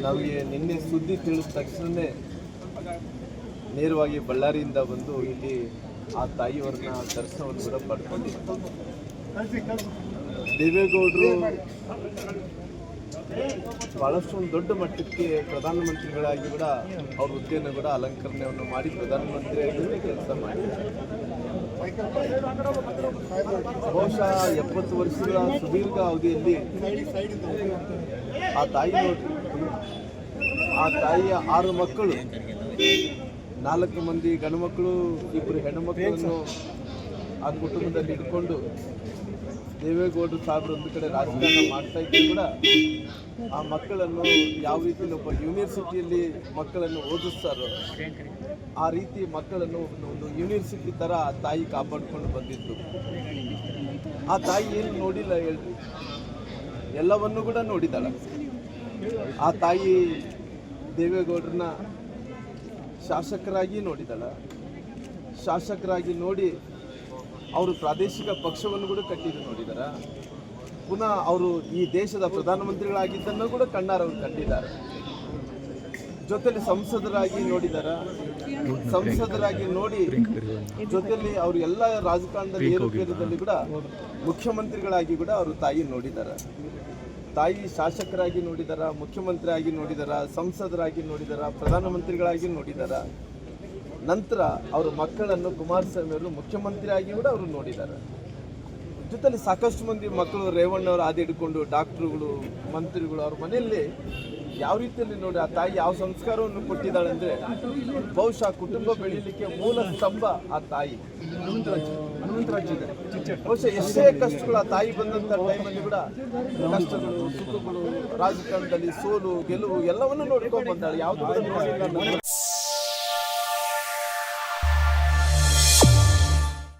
ನಮಗೆ ನಿನ್ನೆ ಸುದ್ದಿ ತಿಳಿದ ತಕ್ಷಣವೇ ನೇರವಾಗಿ ಬಳ್ಳಾರಿಯಿಂದ ಬಂದು ಇಲ್ಲಿ ಆ ತಾಯಿಯವ್ರನ್ನ ದರ್ಶನವನ್ನು ಕೂಡ ಪಡ್ಕೊಂಡಿದ್ದು. ದೇವೇಗೌಡರು ಭಾಳಷ್ಟು ಒಂದು ದೊಡ್ಡ ಮಟ್ಟಕ್ಕೆ ಪ್ರಧಾನಮಂತ್ರಿಗಳಾಗಿ ಕೂಡ ಅವ್ರ ಹುದ್ದೆಯನ್ನು ಕೂಡ ಅಲಂಕರಣೆಯನ್ನು ಮಾಡಿ ಪ್ರಧಾನಮಂತ್ರಿಯಾಗಿ ಕೆಲಸ ಮಾಡಿದ್ದಾರೆ. ಬಹುಶಃ 70 ವರ್ಷಗಳ ಸುದೀರ್ಘ ಅವಧಿಯಲ್ಲಿ ಆ ತಾಯಿಯ 6 ಮಕ್ಕಳು, 4 ಮಂದಿ ಗಂಡು ಮಕ್ಕಳು, 2 ಹೆಣ್ಣು ಮಕ್ಕಳನ್ನು ಆ ಕುಟುಂಬದಲ್ಲಿ ಇಟ್ಕೊಂಡು ದೇವೇಗೌಡರು ಸಾಹೇಬರು ಒಂದು ಕಡೆ ರಾಜಕಾರಣ ಮಾಡ್ತಾ ಇದ್ರು ಕೂಡ ಆ ಮಕ್ಕಳನ್ನು ಯಾವ ರೀತಿ ಒಬ್ಬ ಯೂನಿವರ್ಸಿಟಿಯಲ್ಲಿ ಮಕ್ಕಳನ್ನು ಓದಿಸ್ತಾರೋ ಆ ರೀತಿ ಮಕ್ಕಳನ್ನು ಒಂದು ಯೂನಿವರ್ಸಿಟಿ ಥರ ಆ ತಾಯಿ ಕಾಪಾಡಿಕೊಂಡು ಬಂದಿದ್ದು. ಆ ತಾಯಿ ಏನು ನೋಡಿಲ್ಲ ಹೇಳ್ರಿ, ಎಲ್ಲವನ್ನೂ ಕೂಡ ನೋಡಿದಾಳ. ಆ ತಾಯಿ ದೇವೇಗೌಡರನ್ನ ಶಾಸಕರಾಗಿ ನೋಡಿದಾಳ. ಶಾಸಕರಾಗಿ ನೋಡಿ ಅವರು ಪ್ರಾದೇಶಿಕ ಪಕ್ಷವನ್ನು ಕೂಡ ಕಟ್ಟಿದ್ದು ನೋಡಿದಾರ. ಪುನಃ ಅವರು ಈ ದೇಶದ ಪ್ರಧಾನಮಂತ್ರಿಗಳಾಗಿದ್ದನ್ನು ಕೂಡ ಕಣ್ಣಾರವ್ರು ಕಂಡಿದ್ದಾರೆ. ಜೊತೆಲಿ ಸಂಸದರಾಗಿ ನೋಡಿದಾರ. ಸಂಸದರಾಗಿ ನೋಡಿ ಜೊತೆಲಿ ಅವರು ಎಲ್ಲ ರಾಜಕಾರಣದಲ್ಲಿ ಏರುಪೇರದಲ್ಲಿ ಕೂಡ ಮುಖ್ಯಮಂತ್ರಿಗಳಾಗಿ ಕೂಡ ಅವರು ತಾಯಿ ನೋಡಿದ್ದಾರೆ. ತಾಯಿ ಶಾಸಕರಾಗಿ ನೋಡಿದಾರ, ಮುಖ್ಯಮಂತ್ರಿ ಆಗಿ ನೋಡಿದಾರ, ಸಂಸದರಾಗಿ ನೋಡಿದಾರ, ಪ್ರಧಾನಮಂತ್ರಿಗಳಾಗಿ ನೋಡಿದಾರ. ನಂತರ ಅವರ ಮಕ್ಕಳನ್ನು ಕುಮಾರಸ್ವಾಮಿ ಅವರು ಮುಖ್ಯಮಂತ್ರಿಯಾಗಿ ಕೂಡ ಅವರು ನೋಡಿದ್ದಾರೆ. ಜೊತೆಲಿ ಸಾಕಷ್ಟು ಮಂದಿ ಮಕ್ಕಳು ರೇವಣ್ಣವರು ಆದಿ ಹಿಡ್ಕೊಂಡು ಡಾಕ್ಟ್ರುಗಳು, ಮಂತ್ರಿಗಳು ಅವ್ರ ಮನೆಯಲ್ಲಿ ಯಾವ ರೀತಿಯಲ್ಲಿ ನೋಡಿ ಆ ತಾಯಿ ಯಾವ ಸಂಸ್ಕಾರವನ್ನು ಕೊಟ್ಟಿದ್ದಾಳೆ ಅಂದರೆ, ಬಹುಶಃ ಕುಟುಂಬ ಬೆಳೀಲಿಕ್ಕೆ ಮೂಲ ಸ್ತಂಭ ಆ ತಾಯಿ. ಬಹುಶಃ ಎಷ್ಟೇ ಕಷ್ಟಗಳು ಆ ತಾಯಿ ಬಂದಂಥ ಟೈಮಲ್ಲಿ ಕೂಡ ಕಷ್ಟಗಳು, ಸುಖಗಳು, ರಾಜಕಾರಣದಲ್ಲಿ ಸೋಲು ಗೆಲುವು ಎಲ್ಲವನ್ನೂ ನೋಡ್ಕೊಂಡು ಬಂದಾಳೆ. ಯಾವುದು